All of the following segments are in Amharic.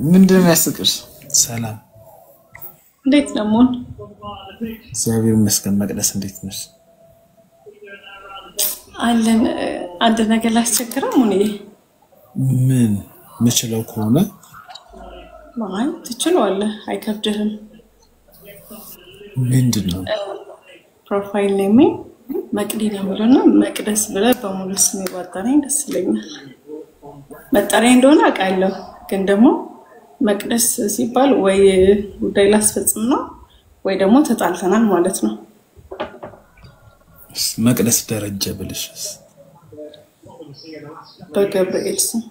ምንድነው ያስቅሽ? ሰላም እንዴት ነው ሞን? እግዚአብሔር ይመስገን። መቅደስ እንዴት ነሽ? አለን አንድ ነገር ላስቸግረው ሙኒ። ምን ምችለው ከሆነ ማይ ትችላለህ፣ አይከብድህም። ምንድነው? ፕሮፋይል ኔም መቅዲ ነው የሚለውና መቅደስ ብለህ በሙሉ ስም ይወጣልኝ ደስ ይለኛል። መጠሪያ እንደሆነ አውቃለሁ፣ ግን ደግሞ መቅደስ ሲባል ወይ ጉዳይ ላስፈጽም ነው ወይ ደግሞ ተጣልተናል ማለት ነው። መቅደስ ደረጀ ብለሽስ? በገብርኤል ስም።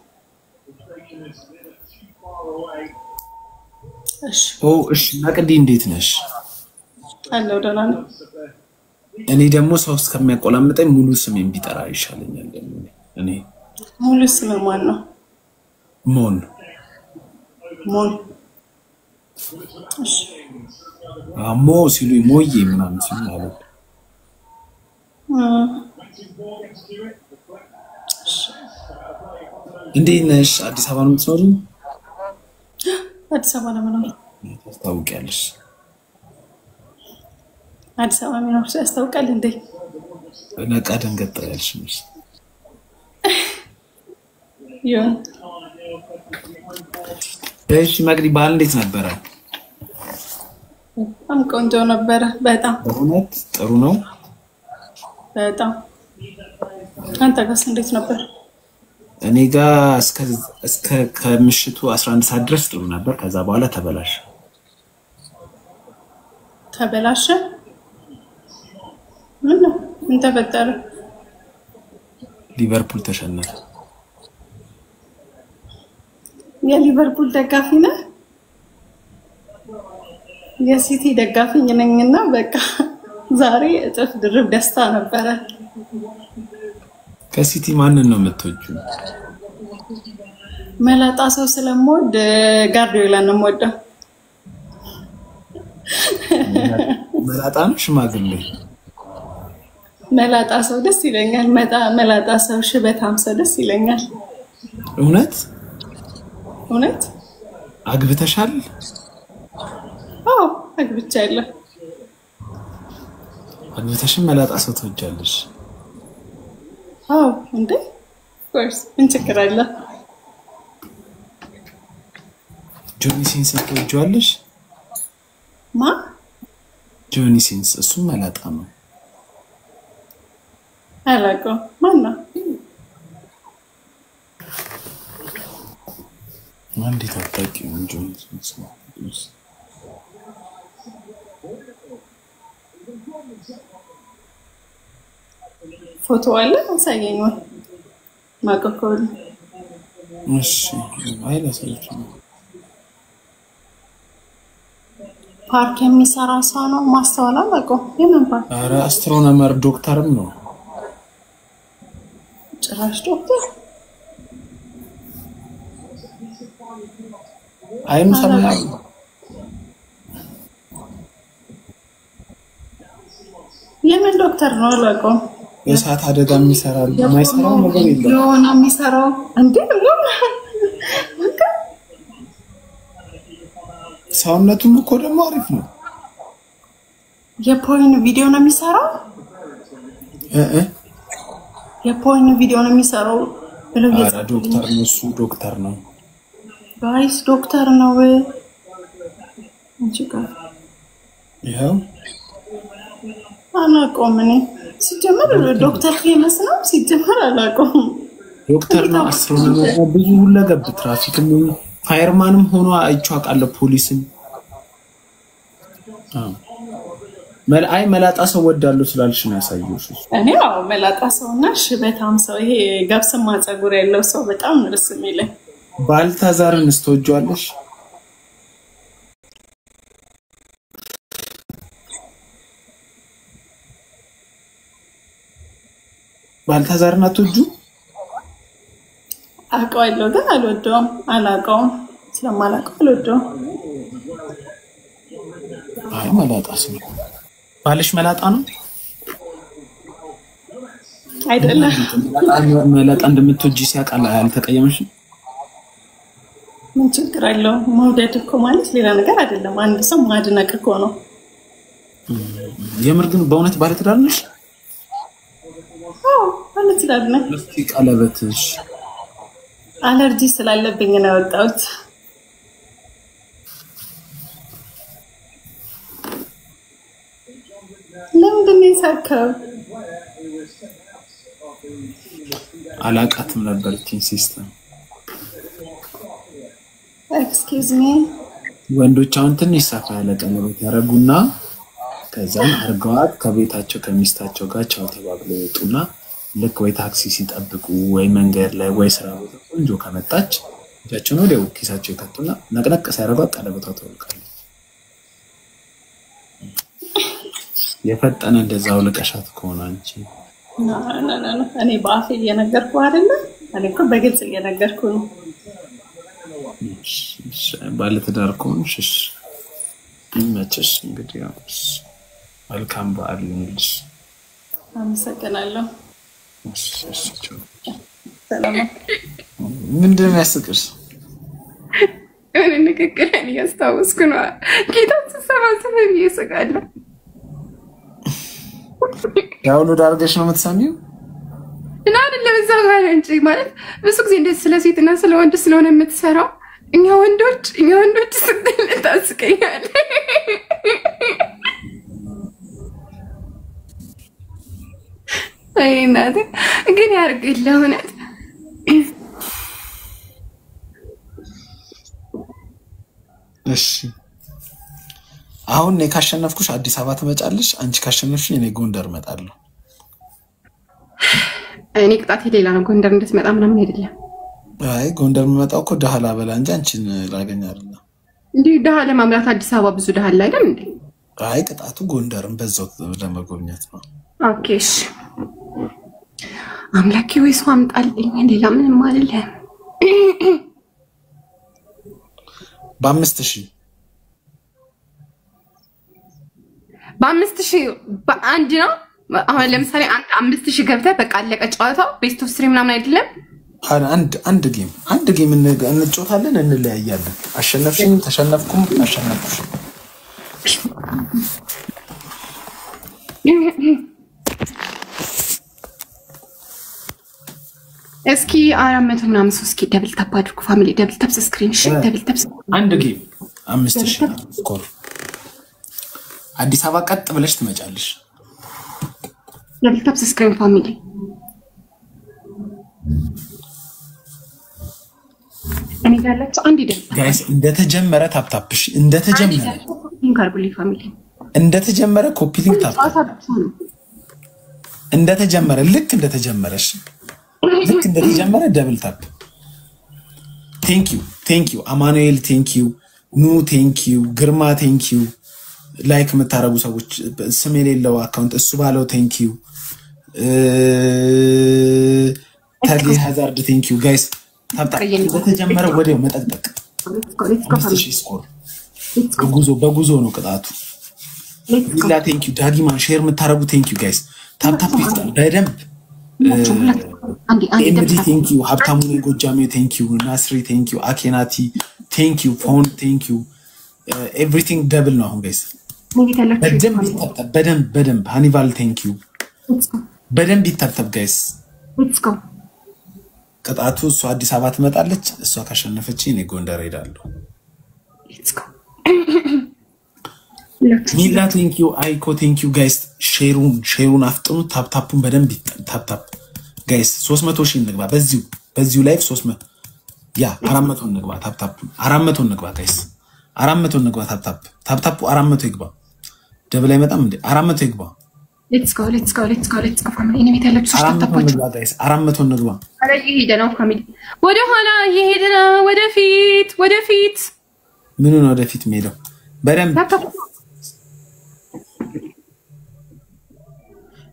እሺ መቅዲ እንዴት ነሽ? አለው ደህና ነኝ። እኔ ደግሞ ሰው እስከሚያቆላምጠኝ ሙሉ ስሜን ቢጠራ ይሻለኛል። እኔ ሙሉ ስም ማን ነው? ሞን። እሺ ሞ ሲሉ ሞዬ ምናምን ሲሉ ማለት እንዴት ነሽ? አዲስ አበባ ነው የምትኖሪው? አዲስ አበባ ነው የምኖረው። ታውቂያለሽ? አዲስ አበባ የሚኖር ሰው ያስታውቃል እንዴ? ነቃ ደንገጥ ያልሽ ነሽ። ይሁን። እሺ መቅዲ በዓል እንዴት ነበረ? በጣም ቆንጆ ነበረ። በጣም በእውነት ጥሩ ነው። በጣም አንተ ጋርስ እንዴት ነበር? እኔ ጋር እስከ ከምሽቱ 11 ሰዓት ድረስ ጥሩ ነበር። ከዛ በኋላ ተበላሸ። ተበላሸ? ምን ተፈጠረ? ሊቨርፑል ተሸነፈ። የሊቨርፑል ደጋፊ ነህ? የሲቲ ደጋፊ ነኝና በቃ ዛሬ እጥፍ ድርብ ደስታ ነበረ። ከሲቲ ማንን ነው የምትወጂው? መላጣ ሰው ስለምወድ ጋርዲዮላ ነው የምወደው። መላጣ ነው ሽማግሌ? መላጣ ሰው ደስ ይለኛል። መላጣ ሰው ሽበታም ሰው ደስ ይለኛል። እውነት እውነት? አግብተሻል? አዎ አግብቻለሁ። አግብተሽም መላጣ ሰው ትወጃለሽ? አዎ እንዴ ኮርስ ምን ችግር አለ? ጆኒ ሲንስ ትወጂዋለሽ? ማ? ጆኒ ሲንስ እሱም መላጣ ነው። አላውቀውም። ማን ነው? እንዴት አታውቂውም? ጆኒ ሲንስ ነው። ፎቶ አለ አሳየኝ ወይ ማቀቆል? እሺ አይላሳይሽ። ፓርክ የሚሰራ ሰው ነው ማስተዋል አላውቀውም። የምን ፓርክ? ኧረ አስትሮኖመር ዶክተርም ነው። ጭራሽ ዶክተር? አይኑ ሰማያዊ። የምን ዶክተር ነው አላውቀውም። የእሳት አደጋ የሚሰራል የማይሰራው ነገር የለም። የሆነ የሚሰራው እንዴ ነው? ሰውነቱም እኮ ደግሞ አሪፍ ነው። የፖይን ቪዲዮ ነው የሚሰራው? የፖይን ቪዲዮ ነው የሚሰራው ብለው ዶክተር ነው እሱ ዶክተር ነው። ጋይስ ዶክተር ነው። እንጂ ጋር ይሄው አላውቀውም። እኔ ሲጀመር ዶክተር ፌመስ ነው ሲጀመር አላውቀውም። ዶክተር ነው አስትሮኖመር ነው። ብዙ ሁለገብ ትራፊክም ፋየርማንም ሆኖ አይቼው አውቃለሁ። ፖሊስም መልአይ መላጣ ሰው ወዳለው ስላልሽ ነው ያሳየውሽ። እኔ አዎ መላጣ ሰውና ሽበታም ሰው ይሄ ገብስማ ፀጉር ያለው ሰው በጣም ነው ደስ የሚለኝ። ባልታዛርን ስትወጂዋለሽ? ባልታዛርን አትወጂው? አውቀዋለሁ ግን አልወደውም። አላውቀውም ስለማላውቀው አልወደውም። አይ መላጣ ሰው ባልሽ መላጣ ነው? አይደለም መላጣ እንደምትወጂ ሲያውቃል አልተቀየመሽም? ምን ችግር አለው? መውደድ እኮ ማለት ሌላ ነገር አይደለም። አንድ ሰው ማድነቅ እኮ ነው። የምር ግን በእውነት ባለትዳር ነሽ? አዎ ባለትዳር ነኝ። እስኪ ቀለበትሽ? አለርጂ ስላለብኝ ነው ያወጣሁት። ለምንድን ነው የሳከው? አላቃትም ነበር ቲን ሲስተም። ኤክስኪውዝ ሚ ወንዶች አሁን ትንሽ ሰፋ ያለ ቀለበት ያረጉና ከዛም አርገዋት ከቤታቸው ከሚስታቸው ጋር ቻው ተባብለው ይወጡና ልክ ወይ ታክሲ ሲጠብቁ ወይ መንገድ ላይ ወይ ስራ ቦታ ቆንጆ ከመጣች እጃቸውን ወዲያው ኪሳቸው ይከቱና ነቅነቅ ሲያደርጓት ቀለበቷ ተወልቃለች። የፈጠነ እንደዛው ልቀሻት ከሆነ አንቺ እኔ በአፌ እየነገርኩ አይደለ? እኔ እኮ በግልጽ እየነገርኩ ነው። ባለትዳር ከሆንሽ ይመችሽ። እንግዲህ መልካም በዓል ይሁንልሽ። አመሰግናለሁ። ሰላም። ምንድን ነው ያስቅሽ? እኔ ንግግርን እያስታወስኩ ነው። ጌታን ስሰባስብ እየሰጋለሁ። ዳውንሎድ አድርገሽ ነው የምትሰሚው? እና አይደለም እዛው ጋር እንጂ ማለት ብዙ ጊዜ እንደዚህ ስለ ሴትና ስለ ወንድ ስለሆነ የምትሰራው እኛ ወንዶች ስትል ታስቀኛለህ። አይ እናቴ ግን ያርግልህ እውነት። እሺ አሁን እኔ ካሸነፍኩሽ አዲስ አበባ ትመጫለሽ፣ አንቺ ካሸነፍሽ እኔ ጎንደር እመጣለሁ። እኔ ቅጣቴ ሌላ ነው። ጎንደር እንድትመጣ ምናምን አይደለም። አይ ጎንደር የምመጣው እኮ ደሃ ላበላ እንጂ አንቺን ላገኝ አይደለም። እንዴ ደሃ ለማምራት አዲስ አበባ ብዙ ደሃ አለ አይደል እንዴ? አይ ቅጣቱ ጎንደርን በዛው ለመጎብኘት ነው። ኦኬ እሺ አምላኬ ወይ ሰው አምጣልኝ። ሌላ ምንም አይደለም። በ5000 በአንድ ነው። አሁን ለምሳሌ አንተ 5000 ገብተህ በቃ አለቀ ጨዋታው። ቤስት ኦፍ 3 ምናምን አይደለም። አንድ ጌም እንጫወታለን፣ እንለያያለን። አሸነፍሽኝ ተሸነፍኩም አሸነፍኩሽ። እስኪ 400 ምናምን ሰው እስኪ ደብል ታፕ አድርጉ ፋሚሊ። ደብል ታፕ ስክሪንሾት ደብል ታፕ አንድ ጌም 5000 ስኮር። አዲስ አበባ ቀጥ ብለሽ ትመጫለሽ። ደብል ታፕ ስክሪን ፋሚሊ። እኔ ጋላችሁ አንድ ደብል ጋይስ እንደተጀመረ ታፕታፕሽ እንደተጀመረ ኢንካርቡሊ ፋሚሊ እንደተጀመረ ኮፒ ሊንክ ታፕ እንደተጀመረ ልክ እንደተጀመረሽ ልክ እንደተጀመረ ደብል ታፕ። ቴንክ ዩ አማኑኤል ቴንክ ዩ ኑ ቴንክ ዩ ግርማ ቴንክ ዩ ላይክ የምታረጉ ሰዎች ስም የሌለው አካውንት እሱ ባለው ቴንክ ዩ ታጌ ሃዛርድ ቴንክ ዩ ጋይስ ታፕ እንደተጀመረ ወዲያው መጠቅጠቅ 5000 ስኮር። በጉዞ ነው ቅጣቱ። ሌላ ቴንክ ዩ ዳጊማን ሼር የምታረጉ ቴንክ ዩ ጋይስ ታፕ ይስጣል በደንብ። ኤምዲ ቴንክ ዩ ሀብታሙ ጎጃሜ ቴንክ ዩ ናስሪ ቴንክ ዩ አኬናቲ ቴንክ ዩ ፎን ቴንክ ዩ ኤቭሪቲንግ ደብል ነው አሁን ጋይስ። በደንብ ሃኒቫል ቴንክ ዩ በደንብ ይታጠብ ጋይስ። ቅጣቱ እሷ አዲስ አበባ ትመጣለች። እሷ ካሸነፈች እኔ ጎንደር ሄዳለሁ። ሚላ ቴንክ ዩ አይኮ ቴንክ ዩ ጋይስ። ሼሩን አፍጥኑ። ታፕታፑን በደንብ ታፕታፕ ጋይስ። 300,000 እንግባ በዚሁ ላይፍ 300 ያ 400 እንግባ። ታፕታፑ 400 እንግባ ጋይስ። 400 እንግባ። ታፕታፑ 400 ይግባ። ደብል አይመጣም እንዴ? 400 ይግባ። ሌትስ ጎ ፋሚሊ። እኔ ቤት ያለች 3 ታፕታፖች 400 እንግባ። አረ ይሄደ ነው ፋሚሊ። ወደ ኋላ ይሄደ ነው። ወደፊት ምን ነው ወደፊት ሄደው በደንብ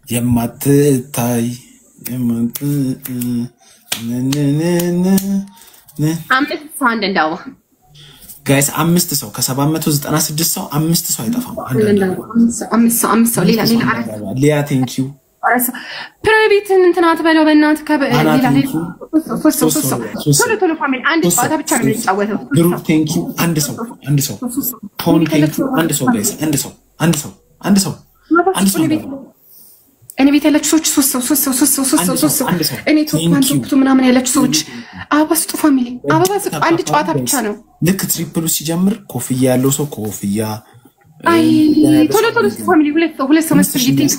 የማትታይ አምስት ሰው አንድ እንዳው ጋይስ 5 ሰው ከ796 ሰው 5 ሰው አይጠፋም። አምስት ሰው ሌላ አራት ሊያ ቴንክ ዩ ፕራይቬትን እንትን አትበለው በእናትህ ከሌላ ቶሎ ፋሚሊ አንድ ጨዋታ ብቻ ነው የሚጫወተው ብሩክ ቴንክ ዩ አንድ ሰው ቶኒ ቴንክ ዩ አንድ ሰው ጋይስ አንድ ሰው እኔ ቤት ያላችሁ ሰዎች ሶስት ሰው እኔ ቶፕ ምናምን ያላችሁ ሰዎች አበባ ስጡ ፋሚሊ አበባ ስጡ አንድ ጨዋታ ብቻ ነው ልክ ትሪፕሉ ሲጀምር ኮፍያ ያለው ሰው ኮፍያ አይ ቶሎ ፋሚሊ ሁለት ሰው መስል ይቲንክ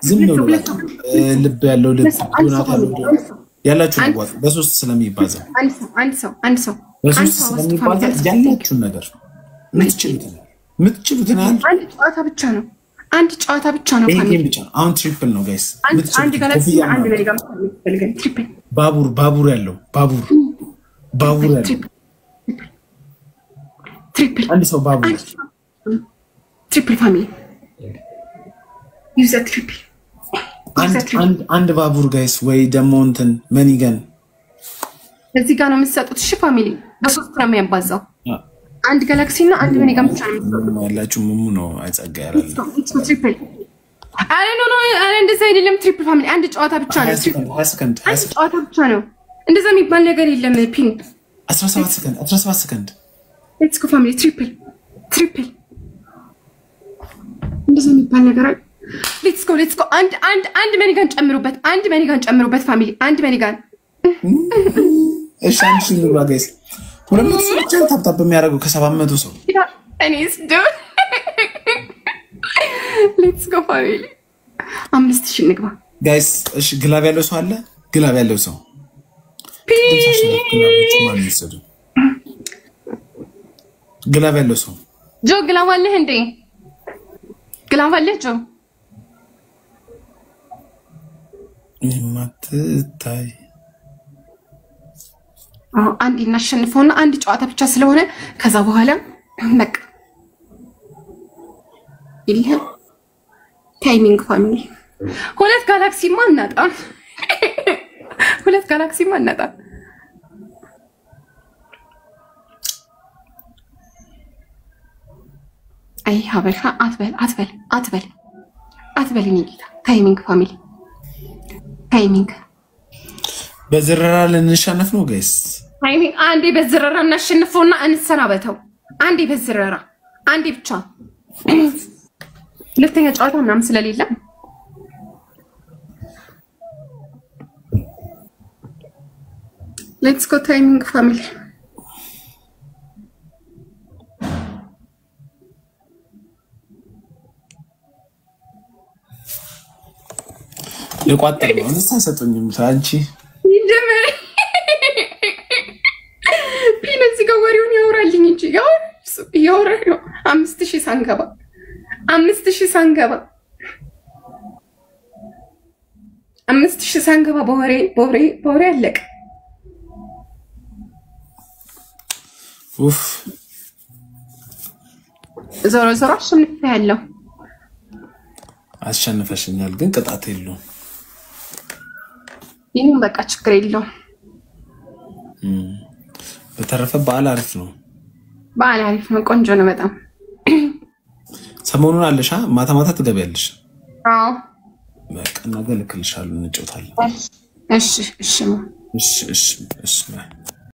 ዝም ብሎ ልብ ያለው ልብ ያላችሁ ነው በሶስት ስለሚባዛ አንድ ሰው በሶስት ስለሚባዛ ያላችሁ ነገር ምትችሉትን አንድ ጨዋታ ብቻ ነው ፋሚሊ ብቻ አሁን ትሪፕል ነው ጋይስ አንድ ጋላክሲ አንድ ሜጋም ፈልገን ትሪፕል ባቡር ያለው ትሪፕል አንድ ሰው ባቡር ትሪፕል ፋሚሊ ዩዝ ትሪፕል አንድ ባቡር ጋይስ ወይ ደሞ እንትን መኒገን እዚህ ጋር ነው የምትሰጡት እሺ ፋሚሊ በሶስት ነው የሚያባዛው አንድ ጋላክሲ እና አንድ መኒገን ብቻ ነው ያላችሁ ሙሙ ነው አይጸጋ ያላል ትሪፕል አይ ኖ እንደዛ አይደለም ትሪፕል ፋሚሊ አንድ ጨዋታ ብቻ ነው ሰከንድ ጨዋታ ብቻ ነው እንደዛ የሚባል ነገር የለም ፒን 17 ሰከንድ ሌትስ ጎ ፋሚሊ ትሪፕል እንደዛ የሚባል ነገር ሌትስ ጎ አንድ መኒጋን ጨምሩበት ፋሚሊ አንድ መኒጋን እሺ አንድ ሺህ ነው ጋይስ ሁለት ሰው ብቻ ታፕታፕ የሚያደርገው ከ700 ሰው እኔስ ዱ ሌትስ ጎ ፋሚሊ 5000 ንግባ ጋይስ እሺ ግላብ ያለው ሰው አለ ግላብ ያለው ሰው ግላብ ያለው ሰው ጆ ግላብ አለህ እንዴ ግላብ አለህ ጆ ማትታይ አንድ እናሸንፈውና አንድ ጨዋታ ብቻ ስለሆነ ከዛ በኋላ በቃ ይልህ ታይሚንግ ፋሚሊ ሁለት ጋላክሲማ እናጣም አይ ሀበሻ አትበል ኒጌታ ታይሚንግ ፋሚሊ ታይሚንግ በዝረራ ልንሸነፍ ነው ጋይስ ታይሚንግ አንዴ በዝረራ እናሸንፈውና እንሰናበተው አንዴ በዝረራ አንዴ ብቻ ሁለተኛ ጨዋታ ምናምን ስለሌለ ሌትስ ጎ ታይሚንግ ፋሚሊ ለቋጠር ነው እንሳሰጡኝም አንቺ ይደመር ፒነዚ ጋር ወሬውን ያወራልኝ እንጂ ያወራ ነው 5000 ሳንገባ 5000 ሳንገባ በወሬ አለቀ ኡፍ ዞሮ አሸንፌያለሁ አሸንፈሽኛል ግን ቅጣት የለውም ይሄን በቃ ችግር የለውም በተረፈ በዓል አሪፍ ነው ቆንጆ ነው በጣም ሰሞኑን አለሽ ማታ ትገቢያለሽ አዎ በቃ ነገ ልክልሻለሁ እንጫወታለን እሺ